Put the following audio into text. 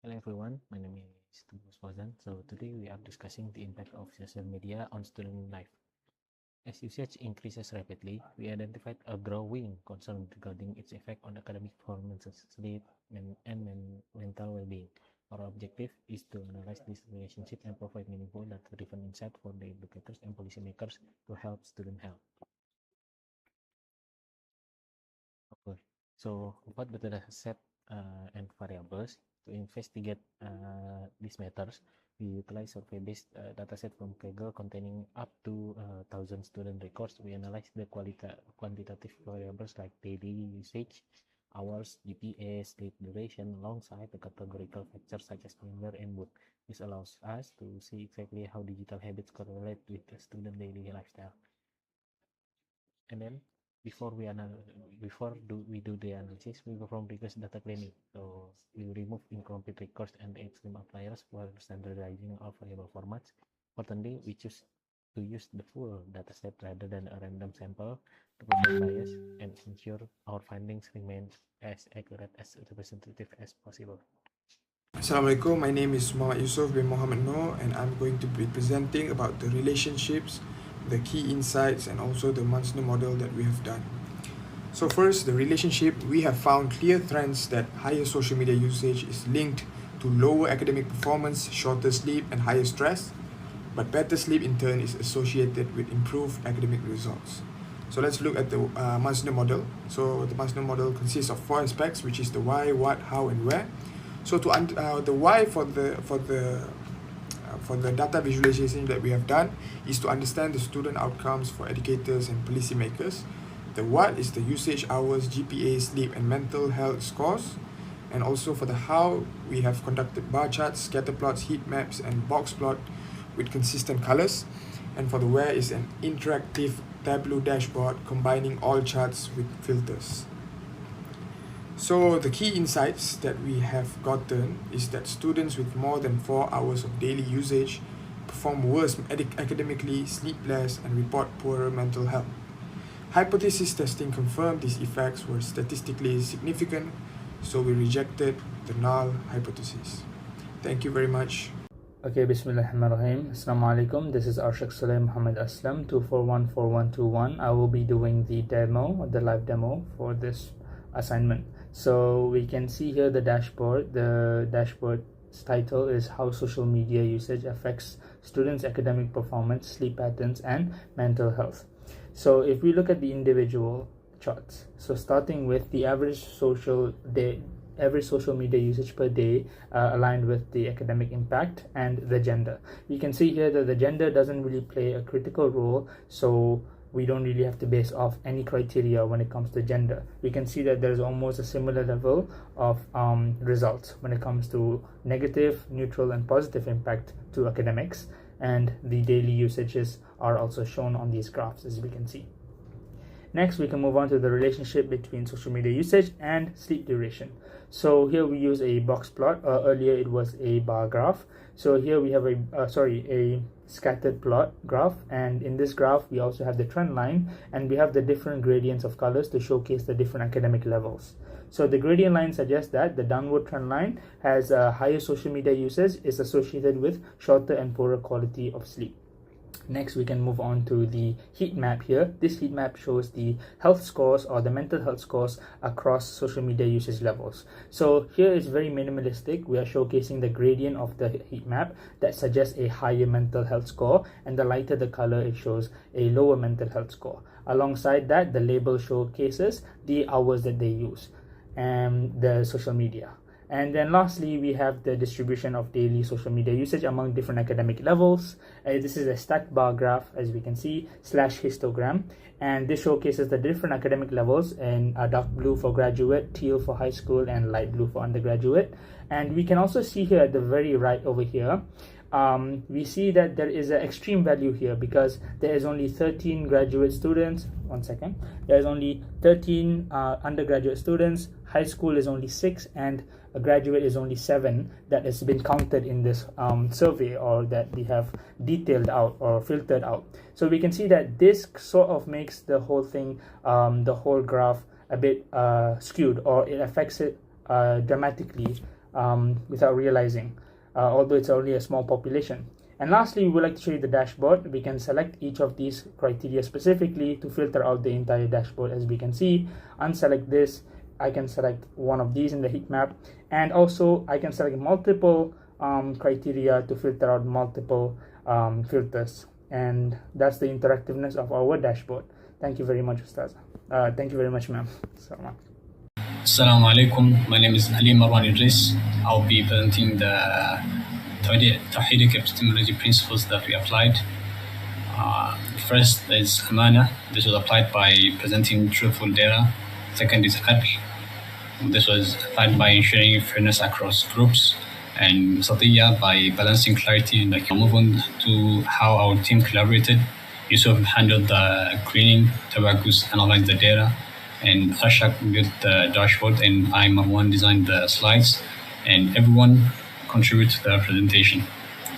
Hello everyone, my name is Fauzan. So today we are discussing the impact of social media on student life. As usage increases rapidly, we identified a growing concern regarding its effect on academic performances, sleep, and mental well-being. Our objective is to analyze this relationship and provide meaningful data-driven insight for the educators and policymakers to help student health. Okay. So what the data set and variables to investigate these matters? We utilize survey-based dataset from Kaggle containing up to 1,000 student records. We analyze the quantitative variables like daily usage, hours, GPA, sleep duration, alongside the categorical factors such as gender and mood. This allows us to see exactly how digital habits correlate with the student daily lifestyle. And then before we do the analysis, we perform rigorous data cleaning. So we remove incomplete records and extreme outliers while standardizing our variable formats. Importantly, we choose to use the full dataset rather than a random sample to prevent bias and ensure our findings remain as accurate as representative as possible. Assalamualaikum, my name is YUSUF bin Mohamed Noor, and I'm going to be presenting about the relationships, the key insights, and also the Manzner model that we have done. So first, the relationship, we have found clear trends that higher social media usage is linked to lower academic performance, shorter sleep, and higher stress, but better sleep in turn is associated with improved academic results. So let's look at the Manzner model. So the Manzner model consists of 4 aspects, which is the why, what, how, and where. So the why for the data visualization that we have done is to understand the student outcomes for educators and policymakers. The what is the usage hours, GPA, sleep, and mental health scores. And also for the how, we have conducted bar charts, scatter plots, heat maps, and box plot with consistent colors. And for the where is an interactive Tableau dashboard combining all charts with filters. So the key insights that we have gotten is that students with more than 4 hours of daily usage perform worse academically, sleep less, and report poorer mental health. Hypothesis testing confirmed these effects were statistically significant, so we rejected the null hypothesis. Thank you very much. Okay, Bismillahirrahmanirrahim. Assalamualaikum. This is ARSHAQ SULAIM MOHAMED ASLAM 2414121. I will be doing the live demo for this assignment. So we can see here the dashboard. The dashboard's title is How Social Media Usage Affects Students' Academic Performance, Sleep Patterns, and Mental Health. So if we look at the individual charts, so starting with the average social media usage per day aligned with the academic impact and the gender. You can see here that the gender doesn't really play a critical role, so we don't really have to base off any criteria when it comes to gender. We can see that there's almost a similar level of results when it comes to negative, neutral, and positive impact to academics, and the daily usages are also shown on these graphs, as we can see. Next, we can move on to the relationship between social media usage and sleep duration. So here we use a box plot. Earlier it was a bar graph. So here we have a scattered plot graph, and in this graph we also have the trend line, and we have the different gradients of colors to showcase the different academic levels. So the gradient line suggests that the downward trend line has a higher social media usage is associated with shorter and poorer quality of sleep. Next, we can move on to the heat map here. This heat map shows the health scores or the mental health scores across social media usage levels. So here is very minimalistic. We are showcasing the gradient of the heat map that suggests a higher mental health score, and the lighter the color, it shows a lower mental health score. Alongside that, the label showcases the hours that they use and the social media. And then lastly, we have the distribution of daily social media usage among different academic levels. This is a stacked bar graph, as we can see, / histogram. And this showcases the different academic levels in dark blue for graduate, teal for high school, and light blue for undergraduate. And we can also see here at the very right over here, we see that there is an extreme value here because there is only 13 graduate students. There is only 13 undergraduate students. High school is only 6, and a graduate is only 7 that has been counted in this survey, or that we have detailed out or filtered out. So we can see that this sort of makes the whole thing, the whole graph, a bit skewed, or it affects it dramatically without realizing, although it's only a small population. And lastly, we would like to show you the dashboard. We can select each of these criteria specifically to filter out the entire dashboard. As we can see, unselect this, I can select one of these in the heat map, and also I can select multiple criteria to filter out multiple filters. And that's the interactiveness of our dashboard. Thank you very much, Ustaz. Thank you very much, ma'am. Assalamu alaikum. My name is MERWAN INDRIS. I'll be presenting the Tawheedic epistemology principles that we applied. First is Amana. This was applied by presenting truthful data. Second is Adl. This was applied by ensuring fairness across groups. And Satiyya by balancing clarity. And I'll move on to how our team collaborated. YUSUF handled the screening, Tubagus analyzed the data, and ARSHAQ built the dashboard, and I, MERWAN, designed the slides, and everyone contributed to the presentation.